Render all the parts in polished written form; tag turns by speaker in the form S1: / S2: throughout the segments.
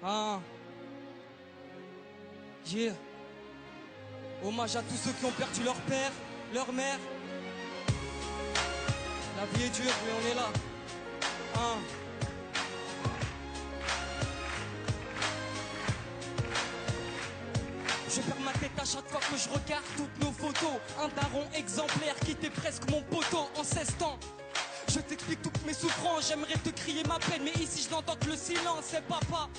S1: Ah. Yeah. Hommage à tous ceux qui ont perdu leur père, leur mère. La vie est dure, mais on est là. Ah. Je perds ma tête à chaque fois que je regarde toutes nos photos. Un daron exemplaire qui était presque mon poteau en 16 ans. Je t'explique toutes mes souffrances, j'aimerais te crier ma peine, mais ici je n'entends que le silence, c'est papa.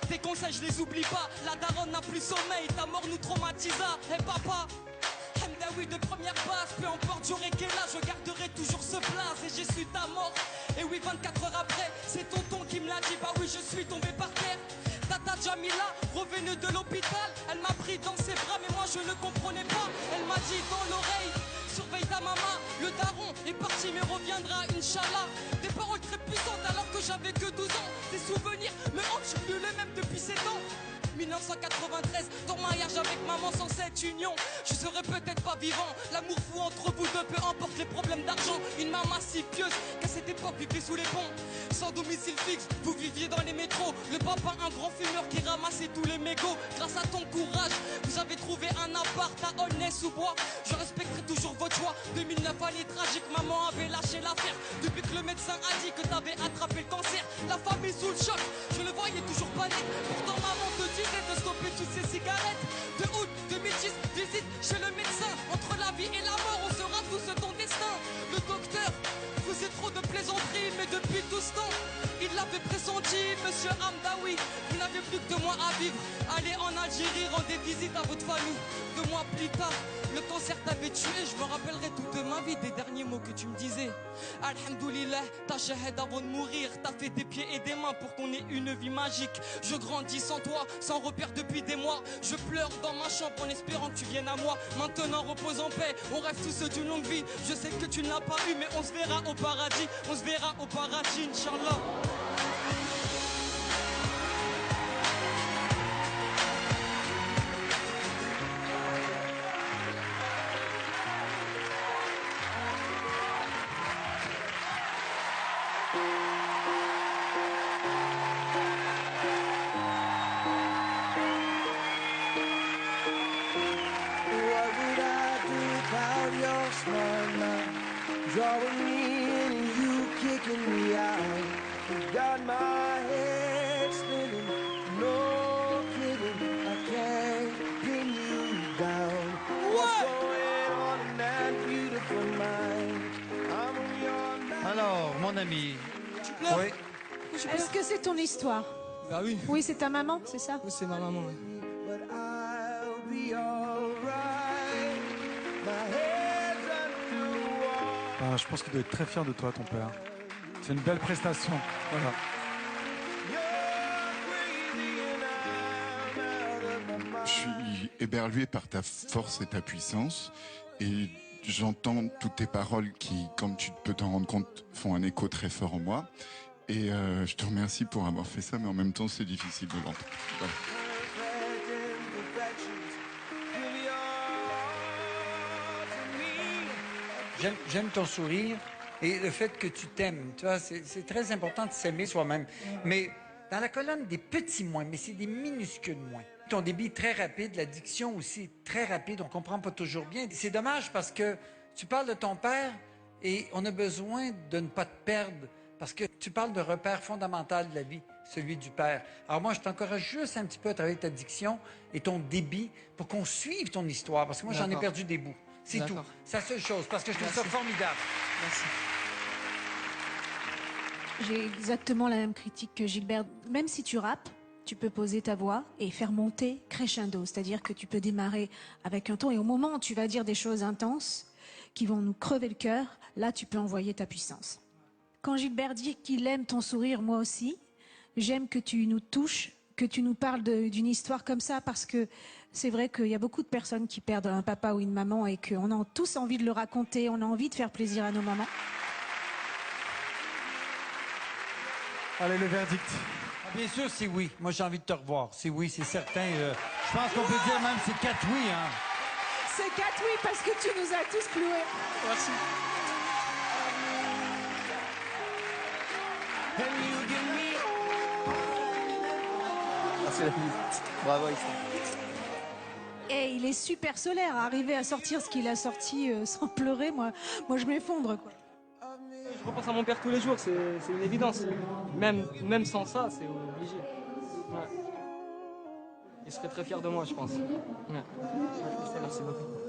S1: Tes conseils je les oublie pas, la daronne n'a plus sommeil, ta mort nous traumatisa, et papa. Hamdaoui de première base, peu importe j'aurai quel âge, je garderai toujours ce blaze et j'ai su ta mort. Et oui 24 heures après, c'est tonton qui me l'a dit, bah oui je suis tombé par terre. Tata Jamila, revenue de l'hôpital, elle m'a pris dans ses bras mais moi je ne comprenais pas. Elle m'a dit dans l'oreille, surveille ta maman, le daron est parti mais reviendra Inch'Allah. Des paroles très puissantes alors que j'avais que 12 ans. Des souvenirs me hantent, je suis plus le même depuis 7 ans. 1993, ton mariage avec maman sans cette union, je serais peut-être pas vivant. L'amour fou entre vous deux, peu importe les problèmes d'argent. Une maman si pieuse qu'à cette époque vivait sous les ponts. Sans domicile fixe, vous viviez dans les métros. Le papa un grand fumeur qui ramassait tous les mégots. Grâce à ton courage, vous avez trouvé un appart à Aulnay-sous-Bois. Je respecterai toujours votre choix. 2009 année tragique, maman avait lâché l'affaire. Depuis que le médecin a dit que t'avais attrapé le cancer, la famille sous le choc, je le voyais toujours pas net. Pourtant maman te disait de stopper toutes ces cigarettes. De août 2010, visite chez le médecin. Entre la vie et la mort, on sera tous ton destin. Le docteur faisait trop de plaisanteries, mais depuis tout ce temps, il l'avait pressenti, monsieur Hamdaoui. Vous n'avez plus que 2 mois à vivre. Allez en Algérie, rendez visite à votre famille. 2 mois plus tard, le cancer t'avait tué. Je me rappellerai toute ma vie des derniers mots que tu me disais. Alhamdoulilah, t'as shahid avant de mourir. T'as fait des pieds et des mains pour qu'on ait une vie magique. Je grandis sans toi, sans repère depuis des mois. Je pleure dans ma chambre en espérant que tu viennes à moi. Maintenant repose en paix, on rêve tous d'une longue vie. Je sais que tu ne l'as pas eu, mais on se verra au paradis. On se verra au paradis, Inch'Allah.
S2: Drawing me in and you kicking me out. You got my head spinning, no kidding. I can't pin you down. What's going on in that beautiful mind? I'm on your mind.
S3: Alors, mon ami.
S1: Tu pleures?
S3: Oui.
S4: Est-ce que c'est ton histoire?
S1: Bah oui.
S4: Oui, c'est ta maman, c'est ça?
S1: Oui, c'est ma maman, oui.
S2: But I'll be alright. My head's underwater.
S5: Ah, je pense qu'il doit être très fier de toi, ton père. C'est une belle prestation. Voilà.
S6: Je suis éberlué par ta force et ta puissance. Et j'entends toutes tes paroles qui, comme tu peux t'en rendre compte, font un écho très fort en moi. Et je te remercie pour avoir fait ça, mais en même temps, c'est difficile de l'entendre. Voilà.
S3: J'aime ton sourire et le fait que tu t'aimes. Tu vois, c'est très important de s'aimer soi-même. Mais dans la colonne des petits moins, mais c'est des minuscules moins. Ton débit est très rapide, la diction aussi est très rapide, on comprend pas toujours bien. C'est dommage parce que tu parles de ton père et on a besoin de ne pas te perdre parce que tu parles de repère fondamental de la vie, celui du père. Alors moi, je t'encourage juste un petit peu à travailler ta diction et ton débit pour qu'on suive ton histoire parce que moi, j'en ai perdu des bouts. C'est tout. C'est la seule chose, parce que je trouve ça formidable.
S1: Merci.
S4: J'ai exactement la même critique que Gilbert. Même si tu rappes, tu peux poser ta voix et faire monter crescendo. C'est-à-dire que tu peux démarrer avec un ton et au moment où tu vas dire des choses intenses qui vont nous crever le cœur, là, tu peux envoyer ta puissance. Quand Gilbert dit qu'il aime ton sourire, moi aussi, j'aime que tu nous touches, que tu nous parles d'une histoire comme ça, parce que c'est vrai qu'il y a beaucoup de personnes qui perdent un papa ou une maman et qu'on a tous envie de le raconter, on a envie de faire plaisir à nos mamans.
S5: Allez, le verdict.
S3: Bien sûr, c'est oui. Moi, j'ai envie de te revoir. C'est oui, c'est certain. Je pense qu'on peut dire même c'est 4 oui. Hein.
S4: C'est 4 oui parce que tu nous as tous cloués.
S1: Merci.
S7: c'est la vie. Bravo, Issa.
S4: Et il est super solaire. Arriver à sortir ce qu'il a sorti sans pleurer, moi je m'effondre, quoi.
S8: Je repense à mon père tous les jours, c'est une évidence. Même sans ça, c'est obligé. Ouais. Il serait très fier de moi, je pense. Ouais. Merci beaucoup.